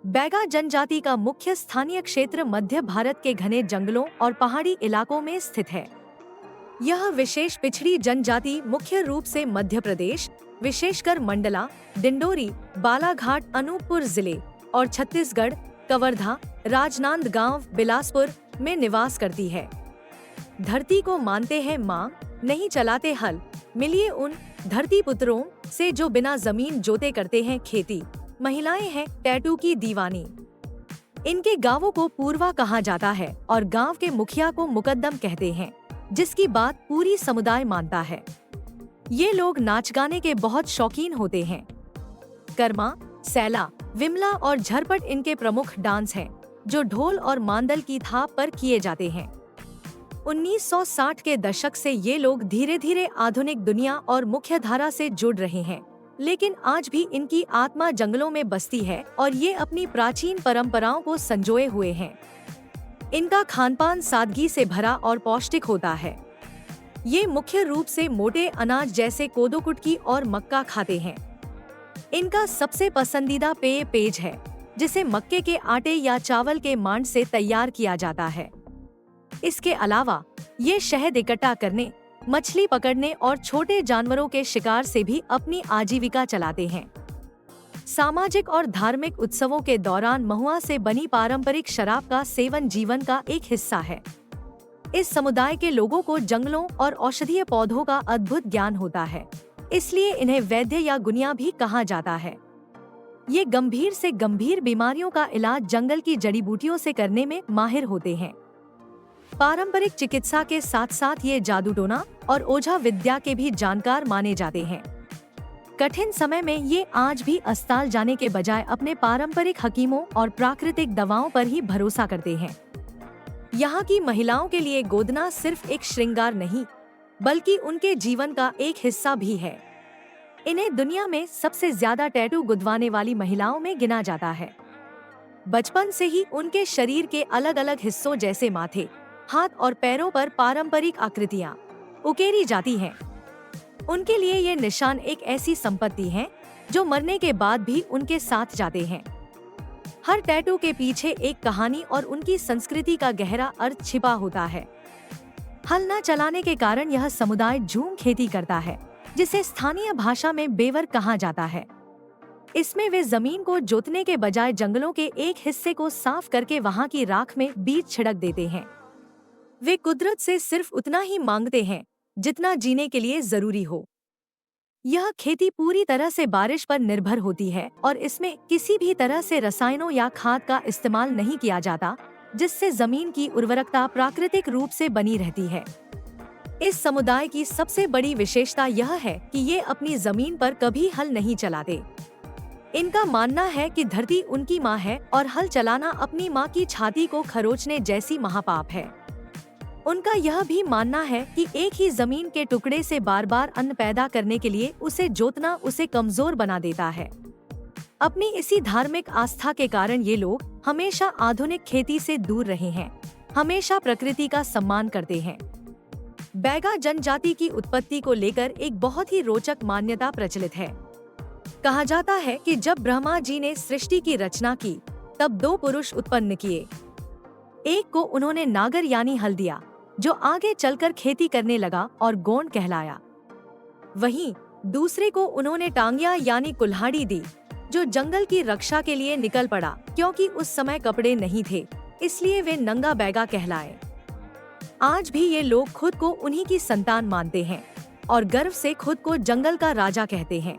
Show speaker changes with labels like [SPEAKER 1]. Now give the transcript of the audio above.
[SPEAKER 1] बैगा जनजाति का मुख्य स्थानीय क्षेत्र मध्य भारत के घने जंगलों और पहाड़ी इलाकों में स्थित है। यह विशेष पिछड़ी जनजाति मुख्य रूप से मध्य प्रदेश, विशेषकर मंडला, डिंडोरी, बालाघाट, अनूपपुर जिले और छत्तीसगढ़, कवर्धा, राजनांदगांव, बिलासपुर में निवास करती है। धरती को मानते हैं माँ, नहीं चलाते हल। मिलिए उन धरती पुत्रों से जो बिना जमीन जोते करते हैं खेती। महिलाएं हैं टैटू की दीवानी। इनके गांवों को पूर्वा कहा जाता है और गांव के मुखिया को मुकद्दम कहते हैं, जिसकी बात पूरी समुदाय मानता है। ये लोग नाच गाने के बहुत शौकीन होते हैं। कर्मा, सैला, विमला और झरपट इनके प्रमुख डांस हैं, जो ढोल और मांदल की थाप पर किए जाते हैं। 1960 के दशक से ये लोग धीरे धीरे आधुनिक दुनिया और मुख्य धारा से जुड़ रहे हैं, लेकिन आज भी इनकी आत्मा जंगलों में बसती है और ये अपनी प्राचीन परंपराओं को संजोए हुए हैं। इनका खानपान सादगी से भरा और पौष्टिक होता है। ये मुख्य रूप से मोटे अनाज जैसे कोदो, कुटकी और मक्का खाते हैं। इनका सबसे पसंदीदा पेय पेज है, जिसे मक्के के आटे या चावल के मांड से तैयार किया जाता है। इसके अलावा ये शहद इकट्ठा करने, मछली पकड़ने और छोटे जानवरों के शिकार से भी अपनी आजीविका चलाते हैं। सामाजिक और धार्मिक उत्सवों के दौरान महुआ से बनी पारंपरिक शराब का सेवन जीवन का एक हिस्सा है। इस समुदाय के लोगों को जंगलों और औषधीय पौधों का अद्भुत ज्ञान होता है, इसलिए इन्हें वैद्य या गुनिया भी कहा जाता है। ये गंभीर से गंभीर बीमारियों का इलाज जंगल की जड़ी बूटियों से करने में माहिर होते हैं। पारंपरिक चिकित्सा के साथ साथ ये जादू टोना और ओझा विद्या के भी जानकार माने जाते हैं। कठिन समय में ये आज भी अस्पताल जाने के बजाय अपने पारंपरिक हकीमों और प्राकृतिक दवाओं पर ही भरोसा करते हैं। यहाँ की महिलाओं के लिए गोदना सिर्फ एक श्रृंगार नहीं, बल्कि उनके जीवन का एक हिस्सा भी है। इन्हें दुनिया में सबसे ज्यादा टैटू गुदवाने वाली महिलाओं में गिना जाता है। बचपन से ही उनके शरीर के अलग अलग हिस्सों जैसे माथे, हाथ और पैरों पर पारंपरिक आकृतियां उकेरी जाती हैं। उनके लिए ये निशान एक ऐसी संपत्ति है जो मरने के बाद भी उनके साथ जाते हैं। हर टैटू के पीछे एक कहानी और उनकी संस्कृति का गहरा अर्थ छिपा होता है। हल न चलाने के कारण यह समुदाय झूम खेती करता है, जिसे स्थानीय भाषा में बेवर कहा जाता है। इसमें वे जमीन को जोतने के बजाय जंगलों के एक हिस्से को साफ करके वहां की राख में बीज छिड़क देते हैं। वे कुदरत से सिर्फ उतना ही मांगते हैं जितना जीने के लिए जरूरी हो। यह खेती पूरी तरह से बारिश पर निर्भर होती है और इसमें किसी भी तरह से रसायनों या खाद का इस्तेमाल नहीं किया जाता, जिससे जमीन की उर्वरकता प्राकृतिक रूप से बनी रहती है। इस समुदाय की सबसे बड़ी विशेषता यह है कि ये अपनी जमीन पर कभी हल नहीं चलाते। इनका मानना है कि धरती उनकी माँ है और हल चलाना अपनी माँ की छाती को खरोचने जैसी महापाप है। उनका यह भी मानना है कि एक ही जमीन के टुकड़े से बार बार अन्न पैदा करने के लिए उसे जोतना उसे कमजोर बना देता है। अपनी इसी धार्मिक आस्था के कारण ये लोग हमेशा आधुनिक खेती से दूर रहे हैं, हमेशा प्रकृति का सम्मान करते हैं। बैगा जनजाति की उत्पत्ति को लेकर एक बहुत ही रोचक मान्यता प्रचलित है। कहा जाता है कि जब ब्रह्मा जी ने सृष्टि की रचना की, तब दो पुरुष उत्पन्न किए। एक को उन्होंने नागर यानी हल दिया, जो आगे चलकर खेती करने लगा और गोंड कहलाया। वहीं दूसरे को उन्होंने टांगिया यानी कुल्हाड़ी दी, जो जंगल की रक्षा के लिए निकल पड़ा। क्योंकि उस समय कपड़े नहीं थे, इसलिए वे नंगा बैगा कहलाए। आज भी ये लोग खुद को उन्हीं की संतान मानते हैं और गर्व से खुद को जंगल का राजा कहते हैं।